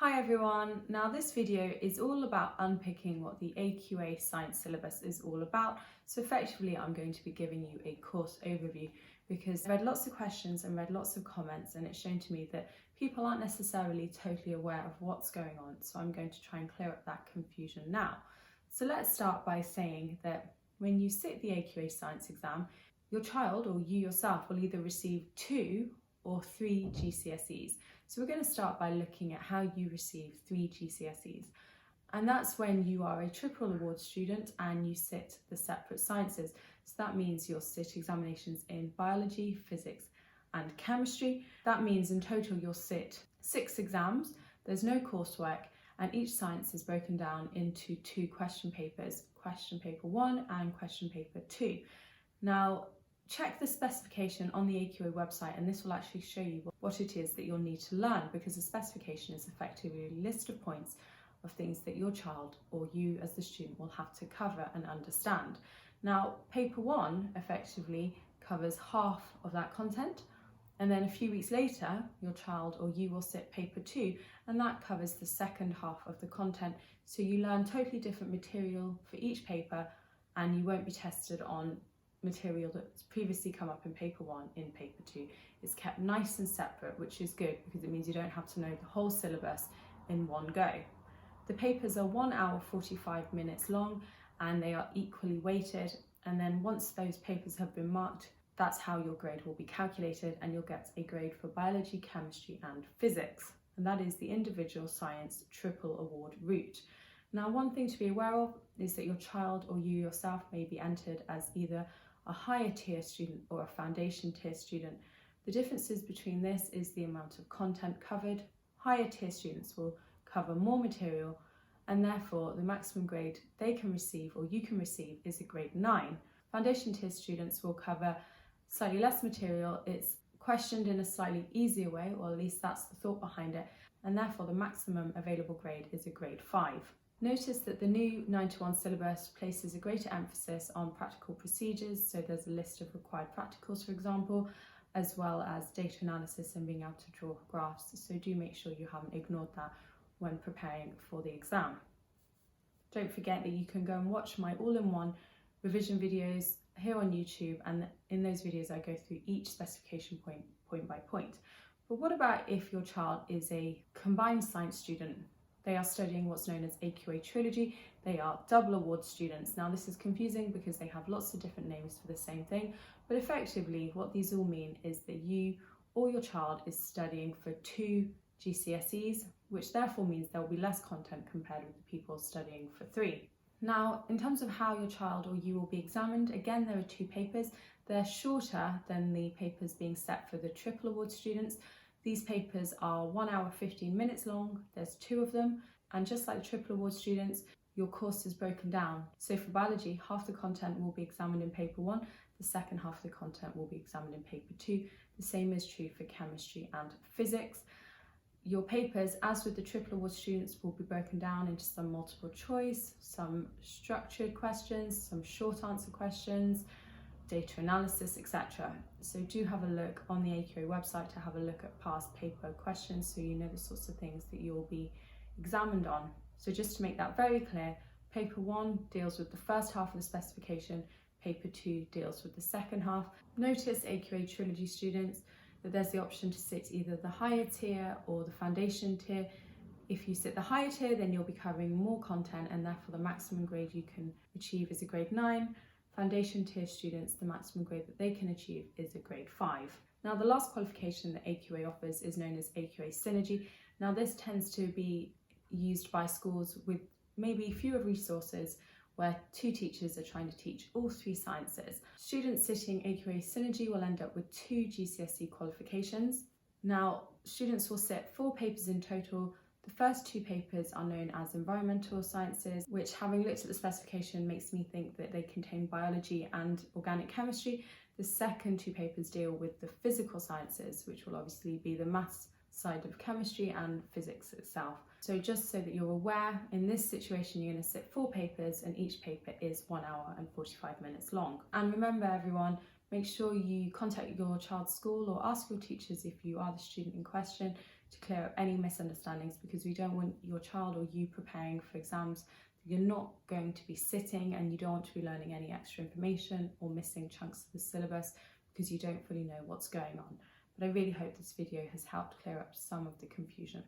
Hi everyone, now this video is all about unpicking what the AQA science syllabus is all about. So effectively I'm going to be giving you a course overview because I read lots of questions and read lots of comments, and it's shown to me that people aren't necessarily totally aware of what's going on. So I'm going to try and clear up that confusion now. So let's start by saying that when you sit the AQA science exam, your child or you yourself will either receive 2 or 3 GCSEs. So we're going to start by looking at how you receive 3 GCSEs. And that's when you are a triple award student and you sit the separate sciences. So that means you'll sit examinations in biology, physics and chemistry. That means in total you'll sit 6 exams. There's no coursework, and each science is broken down into 2 question papers, question paper 1 and question paper 2. Now, check the specification on the AQA website, and this will actually show you what it is that you'll need to learn, because the specification is effectively a list of points of things that your child or you as the student will have to cover and understand. Now, paper 1 effectively covers half of that content, and then a few weeks later your child or you will sit paper 2, and that covers the second half of the content. So you learn totally different material for each paper, and you won't be tested on material that's previously come up in paper 1 in paper 2. It's kept nice and separate, which is good because it means you don't have to know the whole syllabus in one go. The papers are 1 hour 45 minutes long, and they are equally weighted, and then once those papers have been marked, that's how your grade will be calculated, and you'll get a grade for biology, chemistry and physics, and that is the individual science triple award route. Now, one thing to be aware of is that your child or you yourself may be entered as either a higher tier student or a foundation tier student. The differences between this is the amount of content covered. Higher tier students will cover more material, and therefore the maximum grade they can receive or you can receive is a grade 9. Foundation tier students will cover slightly less material. It's questioned in a slightly easier way, or at least that's the thought behind it, and therefore the maximum available grade is a grade 5. Notice that the new 9-to-1 syllabus places a greater emphasis on practical procedures, so there's a list of required practicals, for example, as well as data analysis and being able to draw graphs, so do make sure you haven't ignored that when preparing for the exam. Don't forget that you can go and watch my all-in-one revision videos here on YouTube, and in those videos I go through each specification point by point. But what about if your child is a combined science student? They are studying what's known as AQA trilogy. They are double award students. Now this is confusing because they have lots of different names for the same thing, but effectively what these all mean is that you or your child is studying for 2 GCSEs, which therefore means there will be less content compared with the people studying for 3. Now, in terms of how your child or you will be examined, again there are 2 papers. They're shorter than the papers being set for the triple award students. These papers are 1 hour 15 minutes long, there's 2 of them, and just like the triple award students, your course is broken down. So for biology, half the content will be examined in paper 1, the second half of the content will be examined in paper 2. The same is true for chemistry and physics. Your papers, as with the triple award students, will be broken down into some multiple choice, some structured questions, some short answer questions, data analysis, etc. So do have a look on the AQA website to have a look at past paper questions so you know the sorts of things that you'll be examined on. So just to make that very clear, paper 1 deals with the first half of the specification, paper 2 deals with the second half. Notice, AQA trilogy students, that there's the option to sit either the higher tier or the foundation tier. If you sit the higher tier, then you'll be covering more content, and therefore the maximum grade you can achieve is a grade 9. Foundation tier students, the maximum grade that they can achieve is a grade 5. Now, the last qualification that AQA offers is known as AQA Synergy. Now, this tends to be used by schools with maybe fewer resources, where 2 teachers are trying to teach all 3 sciences. Students sitting AQA Synergy will end up with 2 GCSE qualifications. Now, students will sit 4 papers in total. The first 2 papers are known as environmental sciences, which, having looked at the specification, makes me think that they contain biology and organic chemistry. The second 2 papers deal with the physical sciences, which will obviously be the maths side of chemistry and physics itself. So just so that you're aware, in this situation you're going to sit 4 papers, and each paper is 1 hour and 45 minutes long. And remember everyone, Make sure you contact your child's school or ask your teachers if you are the student in question to clear up any misunderstandings, because we don't want your child or you preparing for exams that you're not going to be sitting, and you don't want to be learning any extra information or missing chunks of the syllabus because you don't fully know what's going on. But I really hope this video has helped clear up some of the confusion.